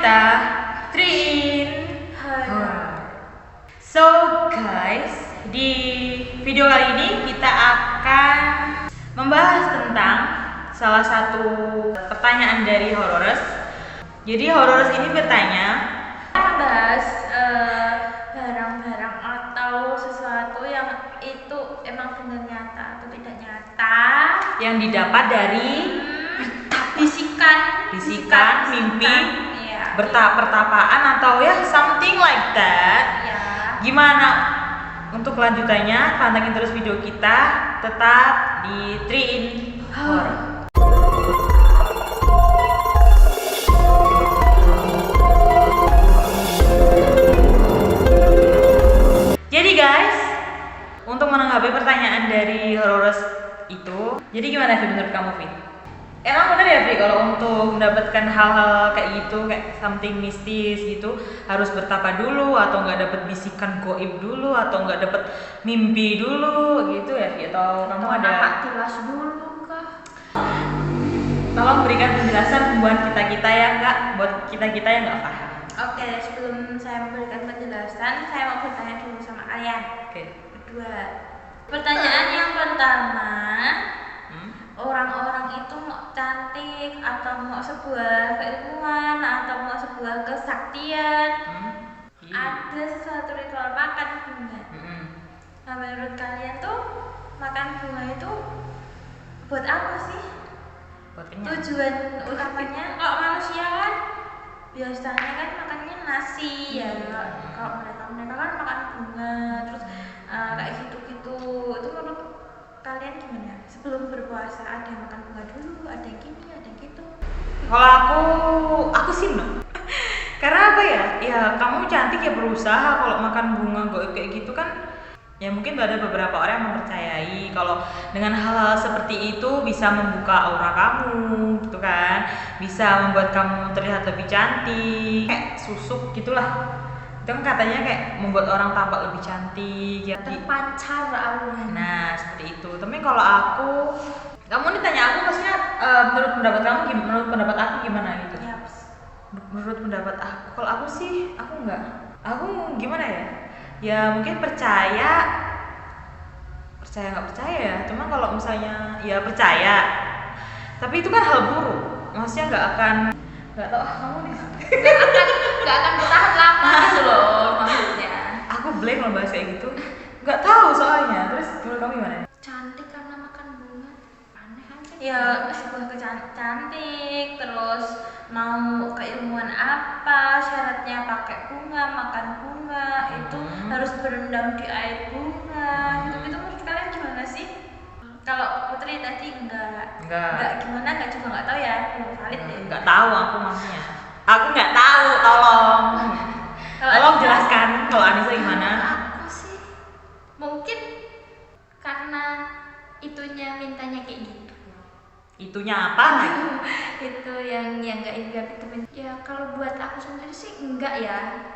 kita Trin Horror. So guys, di video kali ini kita akan membahas tentang salah satu pertanyaan dari Horrorers. Jadi Horrorers ini bertanya, membahas barang-barang atau sesuatu yang itu emang benar nyata atau tidak nyata, yang didapat dari bisikan, mimpi, iya, pertapaan atau ya something like that. iya. Gimana untuk kelanjutannya? Pantengin terus video kita, tetap di Trin Horror. Jadi guys, untuk menanggapi pertanyaan dari Horrorers itu, jadi gimana sih menurut kamu, Vi? Emang bener ya, Vi, kalau untuk mendapatkan hal-hal kayak gitu, kayak something mistis gitu, harus bertapa dulu, atau nggak dapet bisikan goib dulu, atau nggak dapet mimpi dulu, gitu ya, Vi? Atau kamu ada? Anak tilas dulu kah? Tolong berikan penjelasan buat kita yang nggak paham. Oke, sebelum saya memberikan penjelasan, saya mau bertanya dulu sama kalian. Oke. Kedua, pertanyaan yang pertama, orang-orang itu mau cantik atau mau sebuah keilmuan atau mau sebuah kesaktian, ada sesuatu ritual makan bunga. Nah, menurut kalian tuh makan bunga itu buat apa sih? Buat kenyang. Tujuan utamanya kalau manusia kan biasanya kan makannya nasi ya, kalau mereka kan makan bunga terus kayak gitu-gitu. Itu menurut kalian gimana? Sebelum berpuasa ada yang makan bunga dulu, ada yang gini, ada yang gitu. Kalau aku sih no. Karena apa ya? Ya kamu cantik ya berusaha. Kalau makan bunga goib kayak gitu kan, ya mungkin ada beberapa orang yang mempercayai kalau dengan hal-hal seperti itu bisa membuka aura kamu, gitu kan? Bisa membuat kamu terlihat lebih cantik, kayak susuk gitulah. Itu kan katanya kayak membuat orang tampak lebih cantik, ya. Terpancar aura. Nah seperti itu. Tapi kalau kamu nih tanya aku, maksudnya menurut pendapat kamu, menurut pendapat aku gimana gitu? Yaps. Menurut pendapat aku, kalau aku sih, aku gimana ya? Ya mungkin percaya nggak percaya ya. Cuma kalau misalnya ya percaya, tapi itu kan hal buruk. Maksudnya nggak tahu kamu nih. Nggak akan bertahan lama gitu loh maksudnya. Aku blank loh bahasa kayak gitu. Nggak tahu soalnya. Terus menurut kamu gimana? Cantik karena makan bunga, aneh aja. Ya sebuah cantik, terus mau keilmuan apa, syaratnya pakai bunga, makan bunga, itu harus berendam di air bunga. Itu menurut kalian gimana sih? Kalau Putri tadi enggak gimana, enggak juga enggak tahu ya, belum valid deh. Enggak tahu aku maksudnya. Aku nggak tahu, tolong jelaskan kalau Anissa gimana? Aku sih mungkin karena itunya mintanya kayak gitu. Itunya apa lagi? Itu yang enggak itu. Ya kalau buat aku sendiri sih enggak ya.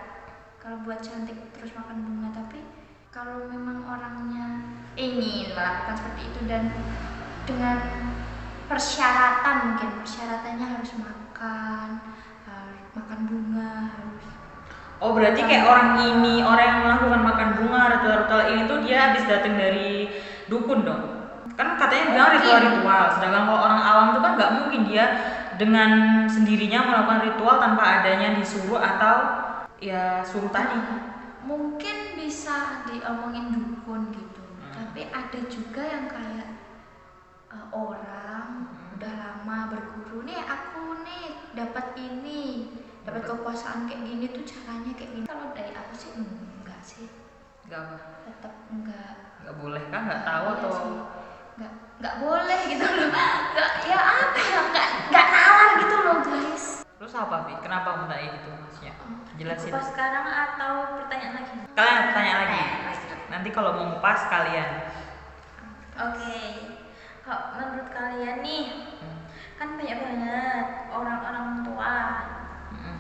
Kalau buat cantik terus makan bunga, tapi kalau memang orangnya ingin melakukan seperti itu dan dengan persyaratannya harus makan bunga, harus. Oh berarti kayak orang yang melakukan makan bunga, ritual-ritual ini tuh dia habis datang dari dukun dong. Kan katanya bilang ritual. Sedangkan kalau orang awam tuh kan nggak mungkin dia dengan sendirinya melakukan ritual tanpa adanya disuruh atau ya suruh tadi. Mungkin bisa diomongin dukun gitu, tapi ada juga yang kayak orang udah lama berguru nih, aku nih dapat kekuasaan kayak gini tuh caranya kayak gini. Kalau dari aku sih enggak sih. Enggak apa? Tetap enggak. Enggak boleh kan? Enggak tahu Iya atau? sih. Enggak boleh gitu loh. Enggak nalar gitu loh guys. Terus apa, Vi? Kenapa menanya gitu maksudnya? Jelasin. Pas sekarang atau pertanyaan lagi? Kalian tanya lagi. Nanti kalau mau ngupas kalian. Oke. Kalau menurut kalian nih, kan banyak banget orang-orang tua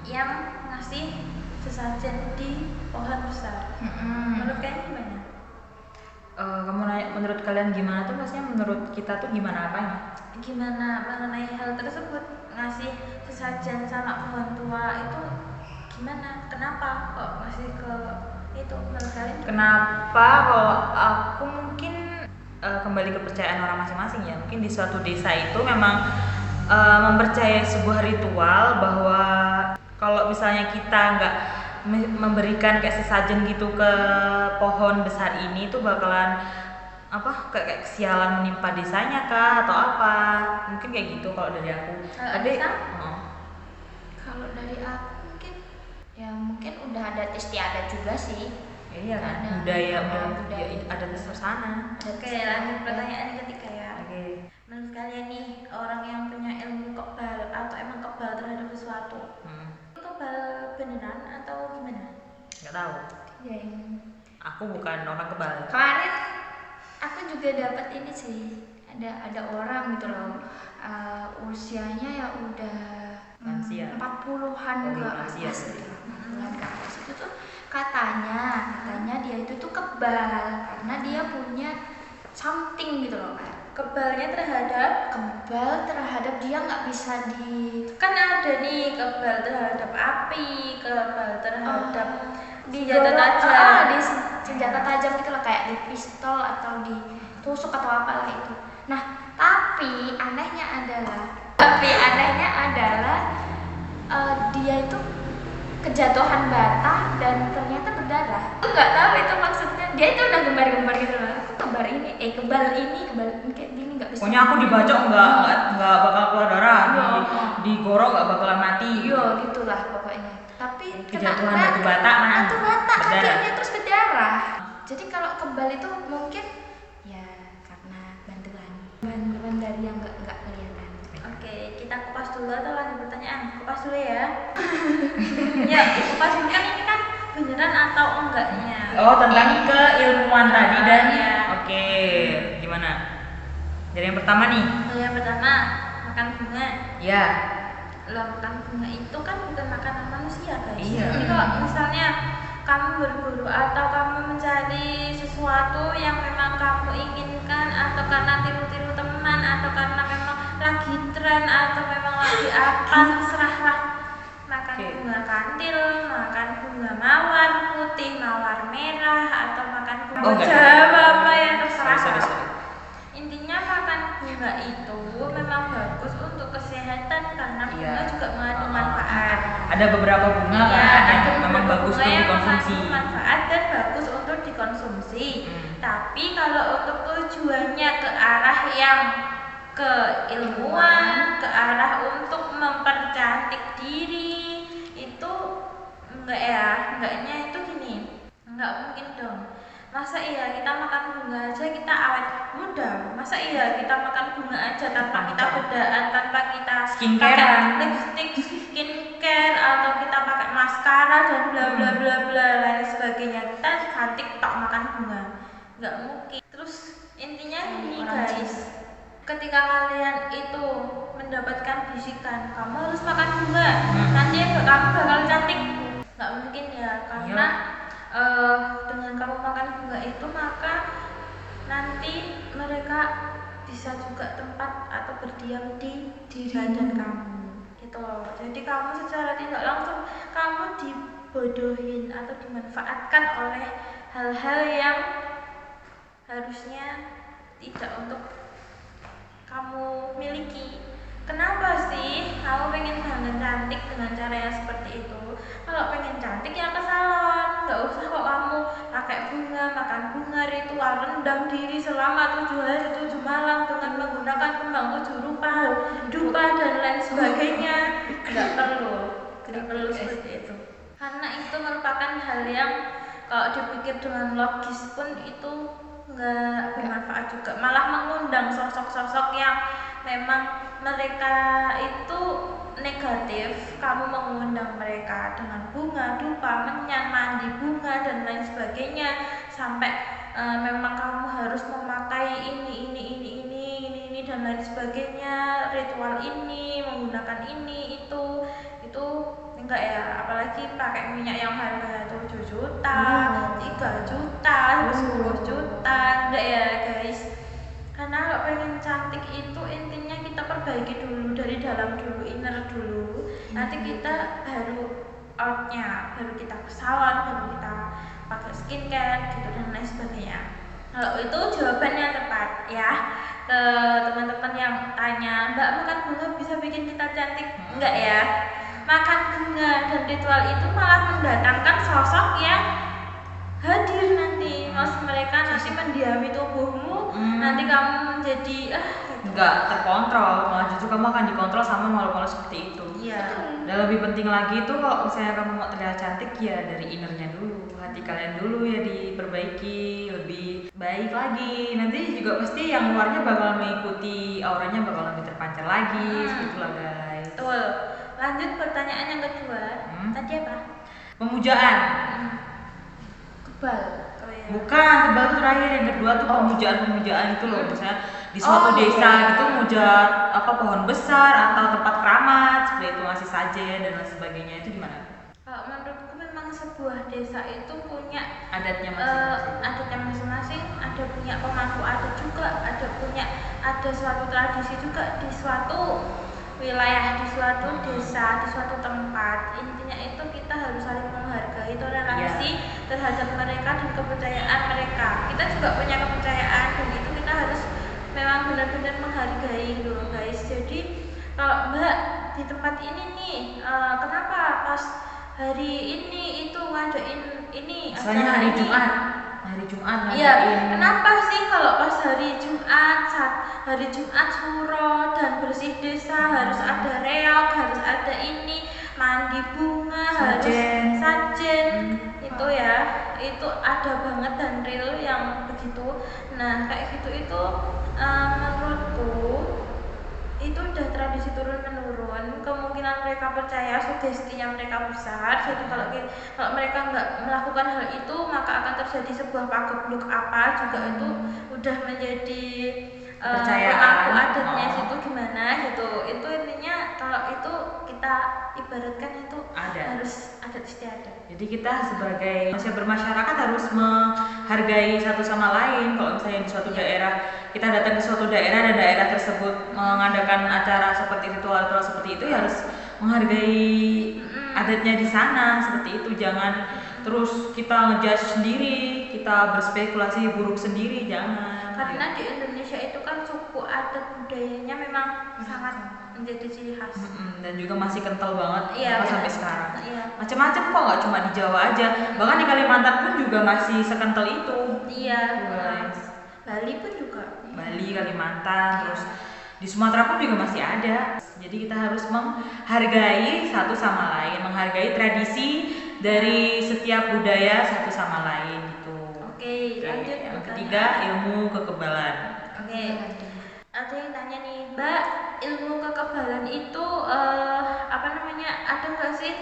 yang ngasih sesajen di pohon besar. Menurut kalian gimana? Kamu nanya menurut kalian gimana tuh, maksudnya menurut kita tuh gimana apanya? Gimana mengenai hal tersebut? ngasih sesajen sama pohon tua itu gimana? Kenapa kok masih ke itu menurut kalian? Kenapa? Kalau aku mungkin kembali kepercayaan orang masing-masing ya. Mungkin di suatu desa itu memang mempercayai sebuah ritual bahwa kalau misalnya kita nggak memberikan kayak sesajen gitu ke pohon besar ini tuh bakalan kayak kesialan menimpa desanya kah atau apa, mungkin kayak gitu kalau dari aku. Kalau dari aku mungkin udah adat istiadat juga sih. Iya kan, budaya adat sana. Oke, lanjut pertanyaan ketiga ya. Oke. Menurut kalian nih, orang yang punya ilmu kebal atau emang kebal terhadap sesuatu, kebal beneran atau gimana? Nggak tahu. Ya, Aku bukan orang kebal. kemarin aku juga dapat ini sih, ada orang gitu loh, usianya ya udah Lansia. 40-an ke atas gitu. 40-an ke atas itu tuh katanya dia itu tuh kebal karena dia punya something gitu loh, kayak Kebalnya kebal terhadap dia nggak bisa kan ada nih kebal terhadap api, kebal terhadap senjata tajam, di senjata tajam gitu loh, kayak di pistol atau di tusuk atau apalah itu. Nah, tapi anehnya adalah dia itu kejatuhan bata dan ternyata berdarah. Aku nggak tahu itu maksudnya. Dia itu udah gembar-gembar gitu loh. Aku kebal ini kayak gini nggak bisa. Pokoknya aku dibacok nggak bakal keluar darah, digorok nggak bakalan mati. Iya, gitulah pokoknya. Tapi kejatuhan batu bata akhirnya terus berdarah. Jadi kalau kebal itu mungkin ya karena bantuan dari yang nggak kelihatan. Oke, kita kupas dulu atau lanjut pertanyaan? Kupas dulu ya. Ya, kupas dulu kan ini kan beneran atau enggaknya. Oh, tentang keilmuan tadi dan ya. Oke, gimana? Dari yang pertama nih. Yang pertama, makan bunga. Ya. Makan bunga itu kan bukan makanan manusia, guys. Iya. Jadi kalau misalnya kamu berburu atau kamu mencari sesuatu yang memang kamu inginkan atau karena tiru-tiru teman atau karena memang lagi tren atau memang lagi apa, terserahlah. Makan bunga kandil, makan bunga mawar putih, mawar merah, atau makan bunga Jawa, apa yang terserah. Sorry. Intinya makan bunga itu memang bagus untuk kesehatan karena bunga juga mengandung manfaat. Ada beberapa bunga kan yang memang bagus untuk dikonsumsi. Manfaat dan bagus untuk dikonsumsi. Tapi kalau untuk tujuannya ke arah yang keilmuan, ke arah untuk mempercantik diri, itu enggaknya itu gini, enggak mungkin dong. Masa iya kita makan bunga aja kita awet muda? Masa iya kita makan bunga aja tanpa kita bedaan, tanpa kita pakai lipstick, skincare, atau kita pakai maskara dan bla bla bla bla lain sebagainya, kita cantik tok makan bunga? Nggak mungkin. Terus intinya ini guys, ketika kalian itu mendapatkan bisikan kamu harus makan bunga, nanti kamu bakal cantik, nggak mungkin ya, karena dengan kamu makan bunga itu maka nanti mereka bisa juga tempat atau berdiam di badan kamu gitu loh. Jadi kamu secara tidak langsung kamu dibodohin atau dimanfaatkan oleh hal-hal yang harusnya tidak untuk kamu miliki. Kenapa sih kamu pengen banget cantik dengan cara yang seperti itu? Kalau pengen cantik ya ke salon, nggak usah kok kamu pakai bunga, makan bunga, ritual rendam diri selama 7 hari 7 malam dengan menggunakan kembang 7 rupa, dupa dan lain sebagainya. Nggak perlu seperti itu. Karena itu merupakan hal yang kalau dipikir dengan logis pun itu nggak bermanfaat juga, malah mengundang sosok-sosok yang memang mereka itu negatif. Kamu mengundang mereka dengan bunga, dupa, menyan, mandi bunga dan lain sebagainya, sampai memang kamu harus memakai ini dan lain sebagainya, ritual ini, menggunakan ini itu enggak ya, apalagi pakai minyak yang harganya 7 juta, 3 juta, 10 juta, enggak ya guys. Karena kalau pengen cantik itu intinya kita perbaiki dulu dari dalam dulu, inner dulu. Nanti kita baru outnya, baru kita ke salon, baru kita pakai skincare gitu dan lain sebagainya. Kalau itu jawabannya tepat ya. Ke teman-teman yang tanya, Mbak, makan bunga bisa bikin kita cantik? Enggak ya. Makan bunga dan ritual itu malah mendatangkan sosok yang hadir nanti. Maksud mereka nanti mendiami tubuhmu, nanti kamu menjadi nggak terkontrol, malah justru kamu akan dikontrol sama makhluk-makhluk seperti itu. Iya. Dan lebih penting lagi itu kalau misalnya kamu mau terlihat cantik ya dari innernya dulu, hati kalian dulu ya diperbaiki lebih baik lagi. Nanti juga pasti yang luarnya bakal mengikuti, auranya bakal lebih terpancar lagi. Segitulah guys. Betul. Lanjut pertanyaan yang kedua. Tadi apa? Pemujaan. Kebal. Oh, iya. Bukan, kebal itu terakhir, yang kedua tuh pemujaan itu loh. Misalnya di suatu desa gitu muja apa pohon besar atau tempat keramat seperti itu, ngasih sajen dan lain sebagainya, itu gimana? Kalau menurutku memang sebuah desa itu punya Adatnya masing-masing. adatnya masing-masing, ada punya pemangku adat juga, ada suatu tradisi juga di suatu wilayah, di suatu desa, di suatu tempat. Intinya itu kita harus saling menghargai toleransi terhadap mereka dan kepercayaan mereka. Kita juga punya kepercayaan dan itu kita harus memang benar-benar menghargai gitu loh guys. Jadi kalau Mbak di tempat ini nih kenapa pas hari ini itu ngadain ini Misalnya acara hari ini? Jumat Iya, ngadain. kenapa sih kalau pas hari Jumat suro dan bersih desa harus ada reok, harus ada ini, mandi bunga, Sajen. harus sajen, itu ya, itu ada banget dan real yang begitu. Nah kayak gitu itu menurutku itu udah tradisi turun menurun. Kemungkinan mereka percaya, sugestinya mereka besar. Jadi kalau mereka nggak melakukan hal itu, maka akan terjadi sebuah pagebluk apa juga itu udah menjadi pemangku adatnya situ gimana gitu. Itu intinya kalau itu kita ibaratkan itu harus adat istiadat. Jadi kita sebagai manusia bermasyarakat harus menghargai satu sama lain. Kalau misalnya di suatu daerah, kita datang ke suatu daerah dan daerah tersebut mengadakan acara seperti ritual-ritual seperti itu, ya harus menghargai adatnya di sana seperti itu. Jangan terus kita ngejudge sendiri, kita berspekulasi buruk sendiri, jangan. Karena di Indonesia itu kan suku adat budayanya memang sangat menjadi ciri khas. Dan juga masih kental banget sampai sekarang. Macam-macam kok, nggak cuma di Jawa aja, bahkan di Kalimantan pun juga masih sekental itu. Iya. Bali pun juga. Bali, Kalimantan, terus di Sumatera pun juga masih ada. Jadi kita harus menghargai satu sama lain, menghargai tradisi dari setiap budaya satu sama lain gitu. Oke, lanjut. Yang ketiga, ilmu kekebalan. Oke. Ada yang tanya nih, Mbak, ilmu kekebalan itu ada nggak sih?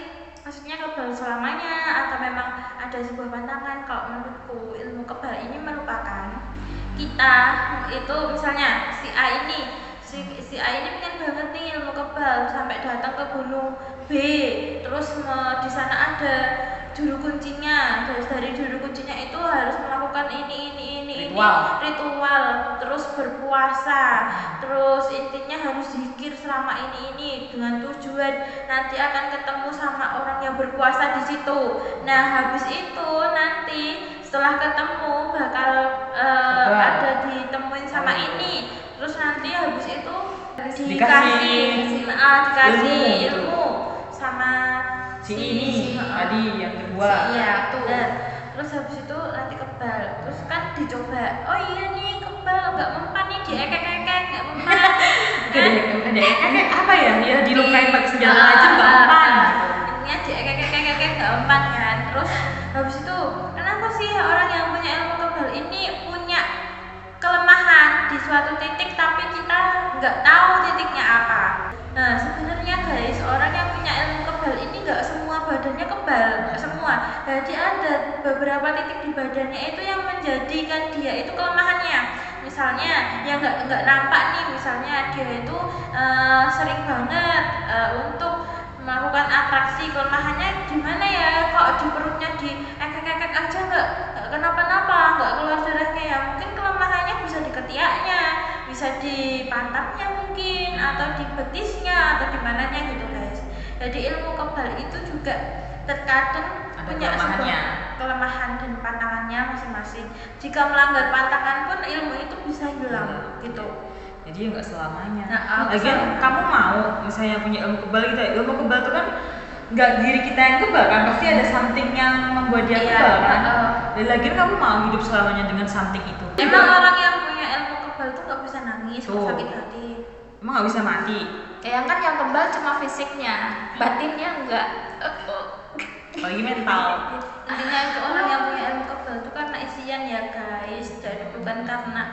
Maksudnya kebal selamanya atau memang ada sebuah pantangan? Kalau menurutku ilmu kebal ini merupakan kita itu misalnya si A ini pengen banget nih ilmu kebal sampai datang ke gunung B, terus di sana ada juru kuncinya. Dari juru kuncinya itu harus melakukan ini ritual, terus berpuasa, terus intinya harus zikir selama ini dengan tujuan nanti akan ketemu sama orang yang berpuasa di situ. Nah habis itu nanti setelah ketemu bakal ada ditemuin sama ini, terus nanti habis itu dikasih ilmu sama si ini tadi yang kedua. Iya, benar. Terus habis itu nanti kebal. Terus kan dicoba. Oh iya nih kebal, nggak mempan nih, diekek-ekek nggak mempan. Ekek apa ya? Ya dilukain pakai senjata aja nggak mempan. Intinya diekek-ekek nggak mempan kan. Terus habis itu kenapa sih orang yang punya ilmu kebal ini punya kelemahan di suatu titik tapi kita nggak tahu titiknya apa? Nah sebenarnya guys, orang yang punya ilmu kebal ini nggak semua badannya kebal, semua. Jadi ada beberapa titik di badannya itu yang menjadikan dia itu kelemahannya. Misalnya yang nggak nampak nih, misalnya dia itu sering banget untuk melakukan atraksi. Kelemahannya gimana ya? Kok di perutnya di ekek-ekek aja nggak kenapa-napa, nggak keluar darahnya ya? Mungkin kelemahannya bisa di ketiaknya, bisa bisa di pantatnya mungkin, atau di betisnya, atau di mananya gitu guys. Jadi ilmu kebal itu juga terkadang Ada punya kelemahannya. sebuah kelemahan dan pantangannya masing-masing. Jika melanggar pantangan pun ilmu itu bisa hilang gitu. Jadi nggak selamanya. Nah, Lagian kamu mau misalnya punya ilmu kebal gitu ya, ilmu kebal itu kan nggak diri kita yang kebal kan, pasti ada something yang membuat dia Iya, kebal kan. Dan lagian kamu mau hidup selamanya dengan something itu. Emang orang yang punya ilmu kebal tuh nggak bisa nangis, Tuh. sakit hati. Emang nggak bisa mati. Ya kan yang kebal cuma fisiknya, batinnya enggak. Apalagi mental. Intinya itu orang yang punya ilmu kebal itu karena isian ya guys, jadi bukan karena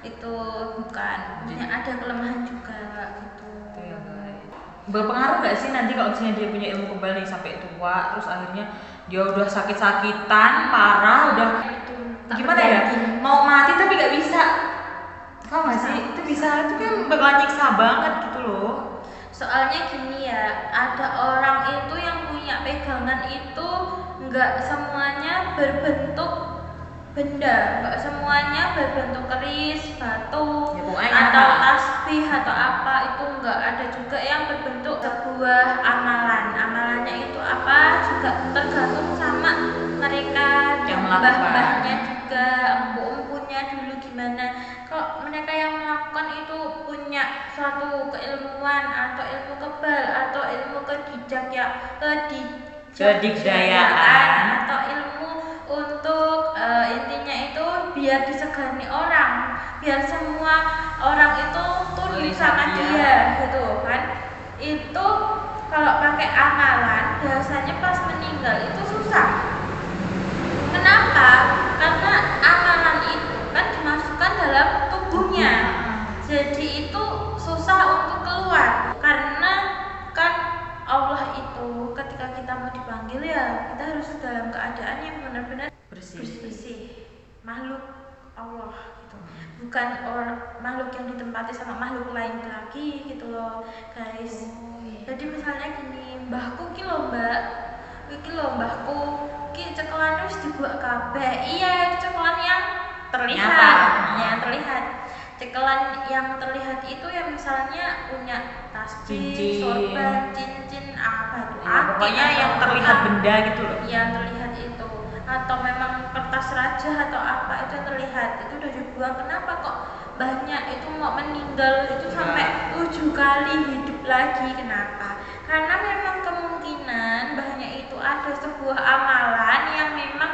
itu, bukan punya ada kelemahan juga gitu. Berpengaruh nggak sih nanti kalau misalnya dia punya ilmu kebal nih sampai tua, terus akhirnya dia udah sakit-sakitan parah, udah gimana ya, mau mati tapi nggak bisa. Kau nggak sih itu bisa, itu kan bakal nyiksa banget gitu loh. Soalnya gini ya, ada orang itu yang punya pegangan itu nggak semuanya berbentuk benda, nggak semuanya berbentuk keris, batu, Ya, pokoknya atau nyata. tasbih atau apa, itu nggak ada juga yang berbentuk sebuah amalan. Amalannya itu apa juga tergantung sama mereka Yang dan melakukan. mbah-mbahnya juga, empu-empunya dulu gimana. Kalau mereka yang melakukan itu punya suatu keilmuan atau ilmu kebal atau ilmu Kedikdayaan. atau ilmu untuk intinya itu biar disegani orang, biar semua orang itu tunduk Melihat sama dia. dia gitu kan. Itu kalau pakai amalan biasanya pas meninggal itu susah. Kenapa? Karena amalan itu kan dimasukkan dalam tubuhnya, jadi itu susah untuk keluar. Karena kan Allah itu ketika kita mau dipanggil ya kita harus dalam keadaan yang benar-benar bersih, makhluk Allah gitu, bukan makhluk yang ditempati sama makhluk lain lagi gitu loh guys. Jadi misalnya gini, mbahku ki lho mbak, iki lho mbahku ki cekelan wis dibuat kabeh. Iya, cekelan yang terlihat. Nyata. Yang terlihat. Cekelan yang terlihat itu ya misalnya punya tasbih, Cincin. sorban, cincin, apa itu? Ya, pokoknya yang terlihat benda gitu loh. Yang terlihat itu, atau memang kertas raja atau apa itu yang terlihat itu udah dibuang. Kenapa kok banyak itu mau meninggal itu sampai 7 kali hidup lagi? Kenapa? Karena memang kemungkinan banyak itu ada sebuah amalan yang memang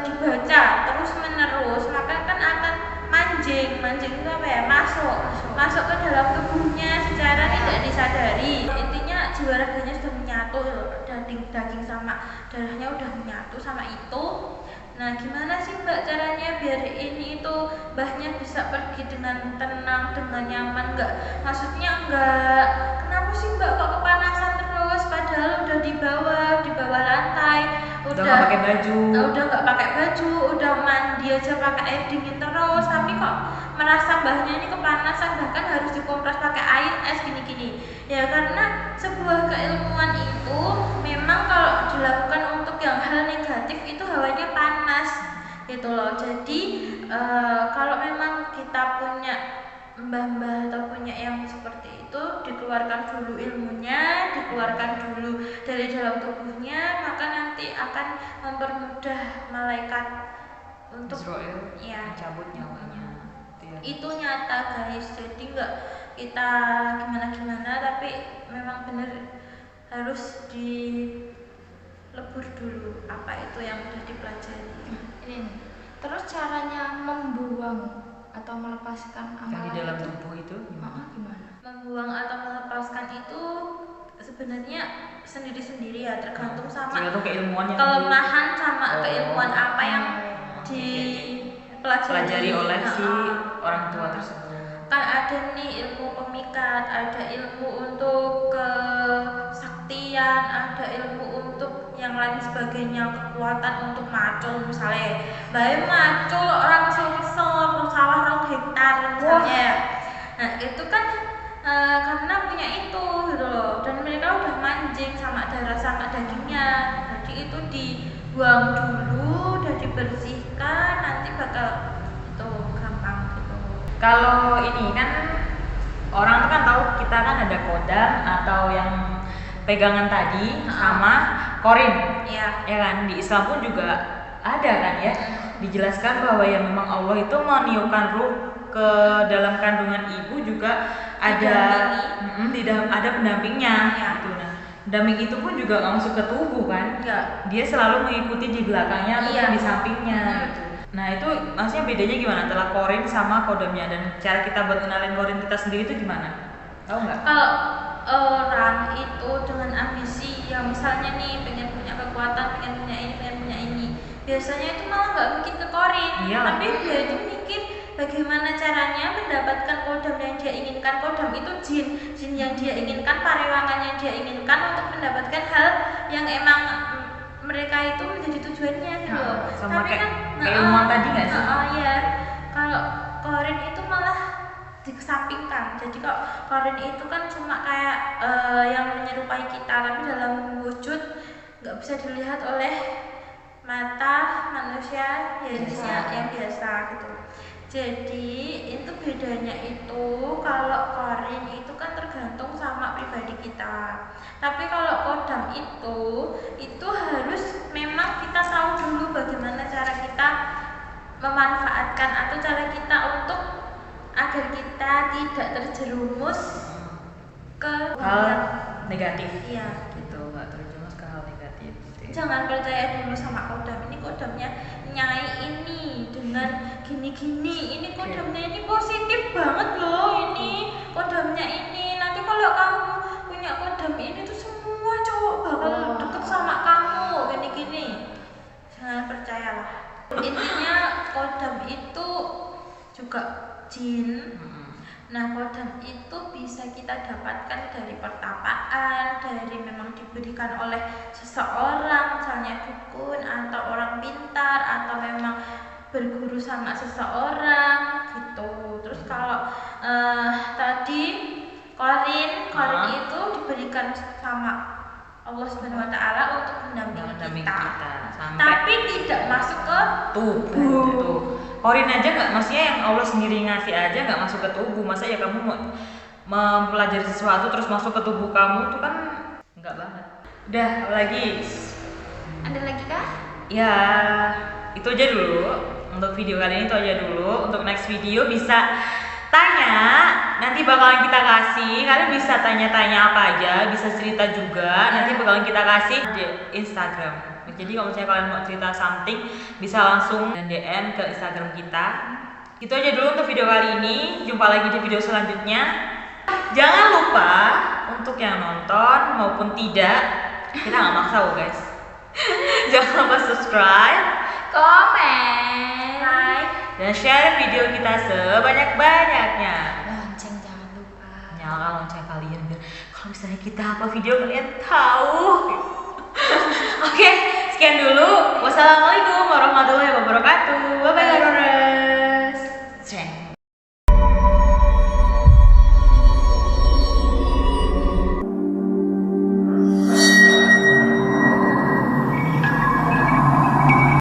dibaca terus menerus, maka kan akan mancing itu apa ya, masuk ke dalam tubuhnya secara tidak disadari. Intinya jiwa raganya sudah menyatu, daging sama darahnya udah menyatu sama itu. Nah gimana sih mbak caranya biar ini itu mbahnya bisa pergi dengan tenang, dengan nyaman? Maksudnya enggak, kenapa sih mbak kok kepanasan terus padahal udah di bawah lantai, Udah nggak pakai baju. udah nggak pakai baju, udah mandi aja pakai air dingin terus, tapi kok merasa mbahnya ini kepanasan, bahkan harus dikompres pakai air es gini-gini. Ya karena sebuah keilmuan itu memang kalau dilakukan untuk yang hal negatif itu hawanya panas gitu loh. Jadi kalau memang kita punya mbah-mbah atau punya yang seperti itu, dikeluarkan dulu ilmunya, dikeluarkan dulu dari dalam tubuhnya, maka nanti akan mempermudah malaikat untuk Israel ya cabut nyawanya. itu nyata guys. Jadi nggak kita gimana tapi memang benar harus dilebur dulu apa itu yang udah dipelajari. Ini nih. Terus caranya membuang atau melepaskan Yang di amalan dalam itu tubuh itu gimana? gimana? Membuang atau melepaskan itu sebenarnya sendiri-sendiri ya, tergantung sama Tergantung keilmuan yang kelemahan sama Oh. keilmuan apa yang pelajari oleh si Nah, orang tua tersebut. kan ada nih ilmu pemikat, ada ilmu untuk kesaktian, ada ilmu untuk yang lain sebagainya, kekuatan untuk macul misalnya. Bae macul orang kesel-kesel sawah 2 hektar misalnya. Nah, itu kan karena punya itu gitu loh, dan mereka udah mancing sama darah sama dagingnya. Jadi itu dibuang dulu, udah dibersihkan, nanti bakal itu gampang gitu. Kalau ini kan orang tuh kan tahu kita kan ada kodam atau yang pegangan tadi sama korin. Iya. Ya kan di Islam pun juga ada kan ya. Dijelaskan bahwa ya memang Allah itu meniupkan ruh ke dalam kandungan ibu juga ada di dalam ada pendampingnya gitu. Nah, pendamping itu pun juga nggak masuk ke tubuh kan? Enggak. Dia selalu mengikuti di belakangnya ataupun Iya. di sampingnya gitu. Nah itu maksudnya bedanya gimana antara korin sama kodamnya dan cara kita buat kenalin korin kita sendiri itu gimana? Tahu nggak? Kalau orang itu dengan ambisi yang misalnya nih pengen punya kekuatan, pengen punya ini, biasanya itu malah nggak mikir ke korin, Iya. tapi dia itu mikir bagaimana caranya mendapatkan kodam yang dia inginkan. Kodam itu jin yang dia inginkan, parewangan yang dia inginkan untuk mendapatkan hal yang emang mereka itu menjadi tujuannya gitu loh. Sama Tapi kayak kan keilmuan tadi nggak sih? Iya. Kalau korin itu malah dikesampingkan. Jadi kok korin itu kan cuma kayak yang menyerupai kita, tapi dalam wujud nggak bisa dilihat oleh mata manusia yang biasa gitu. Jadi itu bedanya itu kalau korin itu kan tergantung sama pribadi kita. Tapi kalau kodam itu harus memang kita tahu dulu bagaimana cara kita memanfaatkan atau cara kita untuk agar kita tidak terjerumus ke Hal negatif. Iya. Gitu, nggak terjerumus ke hal negatif. Gitu ya. Jangan percaya dulu sama kodam. Ini kodamnya nyai ini dengan gini-gini. Ini kodamnya ini positif banget loh. Ini kodamnya ini. Nanti kalau kamu punya kodam ini tuh semua cowok bakal deket sama kamu. Gini-gini. Jangan percayalah. Intinya kodam itu juga jin. Nah, kodam itu bisa kita dapatkan dari pertapaan, dari memang diberikan oleh seseorang, misalnya dukun atau orang pintar, atau memang berguru sama seseorang gitu. Terus kalau tadi korin itu diberikan sama Allah Subhanahu wa taala untuk mendampingi kita. Tapi tidak masuk ke tubuh. Gitu. Korin aja nggak, maksudnya yang Allah sendiri ngasih aja nggak masuk ke tubuh. Masa ya kamu mau mempelajari sesuatu terus masuk ke tubuh kamu tuh kan nggak banget. Udah lagi. Ada lagi kah? Ya itu aja dulu untuk video kali ini, itu aja dulu. Untuk next video bisa tanya, nanti bakalan kita kasih. Kalian bisa tanya-tanya apa aja, bisa cerita juga. Nanti bakalan kita kasih di Instagram. Jadi kalau misalnya kalian mau cerita something, bisa langsung DM ke Instagram kita. Itu aja dulu untuk video kali ini. Jumpa lagi di video selanjutnya. Jangan lupa untuk yang nonton maupun tidak, kita nggak maksa loh guys. Jangan lupa subscribe, Komen, like, dan share video kita sebanyak-banyaknya. lonceng jangan lupa. Nyalakan lonceng kalian biar kalau misalnya kita upload video kalian tahu. Oke, sekian dulu. Wassalamualaikum warahmatullahi wabarakatuh. Bye bye.